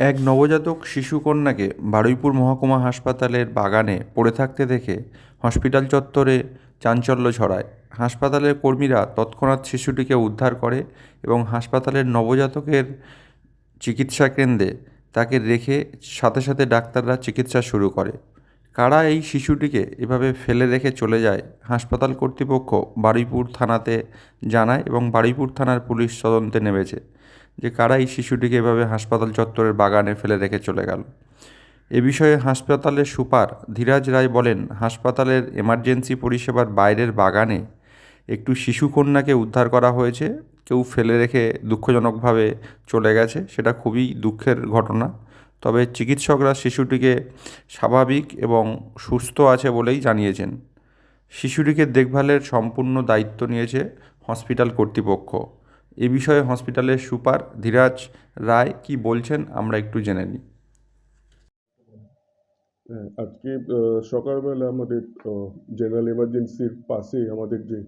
এক নবজাতক শিশুকন্যাকে বারুইপুর মহকুমা হাসপাতালের বাগানে পড়ে থাকতে দেখে হসপিটাল চত্বরে চাঞ্চল্য ছড়ায়। হাসপাতালের কর্মীরা তৎক্ষণাৎ শিশুটিকে উদ্ধার করে এবং হাসপাতালের নবজাতকের চিকিৎসা কেন্দ্রে তাকে রেখে সাথে সাথে ডাক্তাররা চিকিৎসা শুরু করে। কারা এই শিশুটিকে এভাবে ফেলে রেখে চলে যায়, হাসপাতাল কর্তৃপক্ষ বারুইপুর থানাতে জানায় এবং বারুইপুর থানার পুলিশ তদন্তে নেমেছে যে কারা এই শিশুটিকে এভাবে হাসপাতাল চত্বরের বাগানে ফেলে রেখে চলে গেল। এ বিষয়ে হাসপাতালের সুপার ধীরাজ রায় বলেন, হাসপাতালের এমার্জেন্সি পরিষেবার বাইরের বাগানে একটু শিশুকন্যাকে উদ্ধার করা হয়েছে। কেউ ফেলে রেখে দুঃখজনকভাবে চলে গেছে, সেটা খুবই দুঃখের ঘটনা। তবে চিকিৎসকরা শিশুটিকে স্বাভাবিক এবং সুস্থ আছে বলেই জানিয়েছেন। শিশুটিকে দেখভালের সম্পূর্ণ দায়িত্ব নিয়েছে হসপিটাল কর্তৃপক্ষ। এ বিষয়ে হসপিটালের সুপার ধীরাজ রায় কি বলছেন আমরা একটু জেনে নিই। হ্যাঁ, আজকে সকালবেলা আমাদের জেনারেল এমার্জেন্সির পাশে আমাদের যে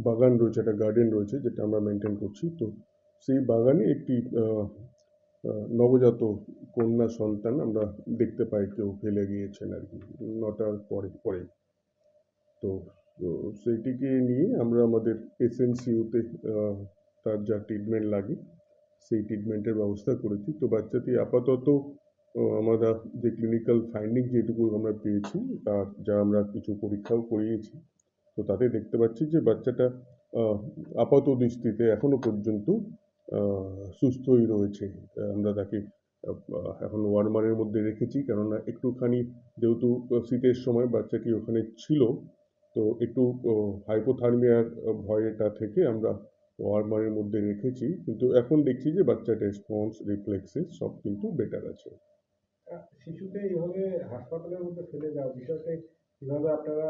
বাগান রয়েছে, একটা গার্ডেন রয়েছে যেটা আমরা মেনটেন করছি। তো সেই বাগানে একটি নবজাত কন্যা সন্তান আমরা দেখতে পাই কেউ ফেলে গিয়েছেন আর কি, 9টার পরে পরে। তো তো সেইটিকে নিয়ে আমরা আমাদের এসএনসিইউতে তার যা ট্রিটমেন্ট লাগে সেই ট্রিটমেন্টের ব্যবস্থা করেছি। তো বাচ্চাটি আপাতত আমরা যে ক্লিনিক্যাল ফাইন্ডিং যেটুকু আমরা পেয়েছি, তার যা আমরা কিছু পরীক্ষাও করিয়েছি, তো তাতে দেখতে পাচ্ছি যে বাচ্চাটা আপাত দৃষ্টিতে এখনো পর্যন্ত সুস্থই রয়েছে। আমরা তাকে এখন ওয়ার্মারের মধ্যে রেখেছি, কেননা একটুখানি যেহেতু শীতের সময় বাচ্চাটি ওখানে ছিল, তো একটু হাইপোথার্মিয়ার ভয়টা থেকে আমরা ওয়ার্মারের মধ্যে রেখেছি। কিন্তু এখন দেখছি যে বাচ্চার রেসপন্স, রিফ্লেক্সেস সব কিন্তু বেটার আছে। শিশুকে এইভাবে হাসপাতালের মধ্যে ফেলে যাওয়া বিষয়টা কিভাবে আপনারা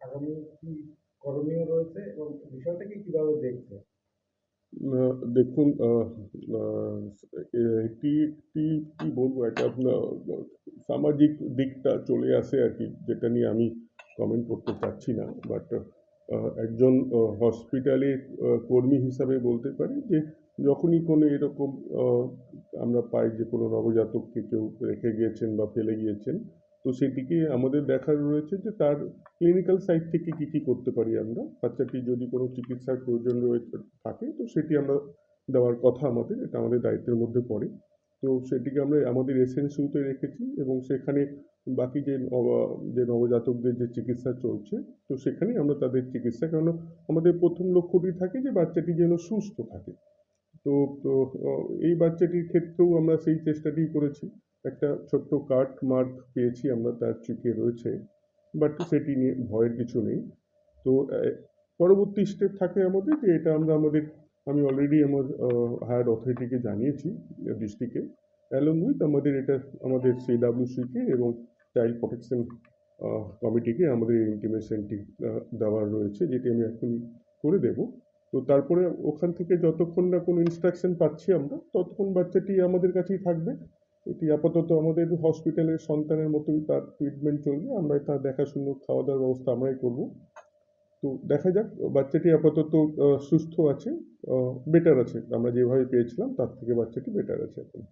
আগামী কি করণীয় রয়েছে এবং বিষয়টাকে কিভাবে দেখছেন? দেখুন, এটি একটি কি বলবো, একটা আপনার সামাজিক দিকটা চলে আসে আর কি, যেটা নিয়ে আমি কমেন্ট করতে চাচ্ছি না। বাট একজন হসপিটালের কর্মী হিসাবে বলতে পারি যে যখনই কোনো এরকম আমরা পাই যে কোনো নবজাতককে কেউ রেখে গিয়েছেন বা ফেলে গিয়েছেন, তো সেটিকে আমাদের দেখার রয়েছে যে তার ক্লিনিক্যাল সাইড থেকে কী কী করতে পারি আমরা। বাচ্চাটি যদি কোনো চিকিৎসার প্রয়োজন রয়েছে থাকে, তো সেটি আমরা দেওয়ার কথা আমাদের, এটা আমাদের দায়িত্বের মধ্যে পড়ে। তো সেটিকে আমরা আমাদের এসএনসিইউতে রেখেছি এবং সেখানে বাকি যে নবজাতকদের যে চিকিৎসা চলছে, তো সেখানেই আমরা তাদের চিকিৎসা, কারণ আমাদের প্রথম লক্ষ্যটি থাকে যে বাচ্চাটি যেন সুস্থ থাকে। তো তো এই বাচ্চাটির ক্ষেত্রেও আমরা সেই চেষ্টাটিই করেছি। একটা ছোট্ট কাট মার্ক পেয়েছি আমরা তার চিকে রয়েছে, বাট সেটি নিয়ে ভয়ের কিছু নেই। তো পরবর্তী স্টেপ থাকে আমাদের যে এটা আমরা আমি অলরেডি আমার হায়ার অথরিটিকে জানিয়েছি, ডিস্ট্রিক্টে, অ্যালং উইথ আমাদের সিডব্লিউসিকে এবং চাইল্ড প্রোটেকশন কমিটিকে আমাদের ইন্টিমেশনটি দেওয়ার রয়েছে, যেটি আমি এখনই করে দেব। তো তারপরে ওখান থেকে যতক্ষণ না কোনো ইনস্ট্রাকশন পাচ্ছি আমরা, ততক্ষণ বাচ্চাটি আমাদের কাছেই থাকবে। এটি আপাতত আমাদের হসপিটালের সন্তানের মতোই তার ট্রিটমেন্ট চলবে, আমরা তার দেখাশুনো, খাওয়া দাওয়ার ব্যবস্থা আমরাই করব। তো দেখা যাক, বাচ্চাটি আপাতত সুস্থ আছে, বেটার আছে, আমরা যেভাবে পেয়েছিলাম তার থেকে বাচ্চাটি বেটার আছে এখন।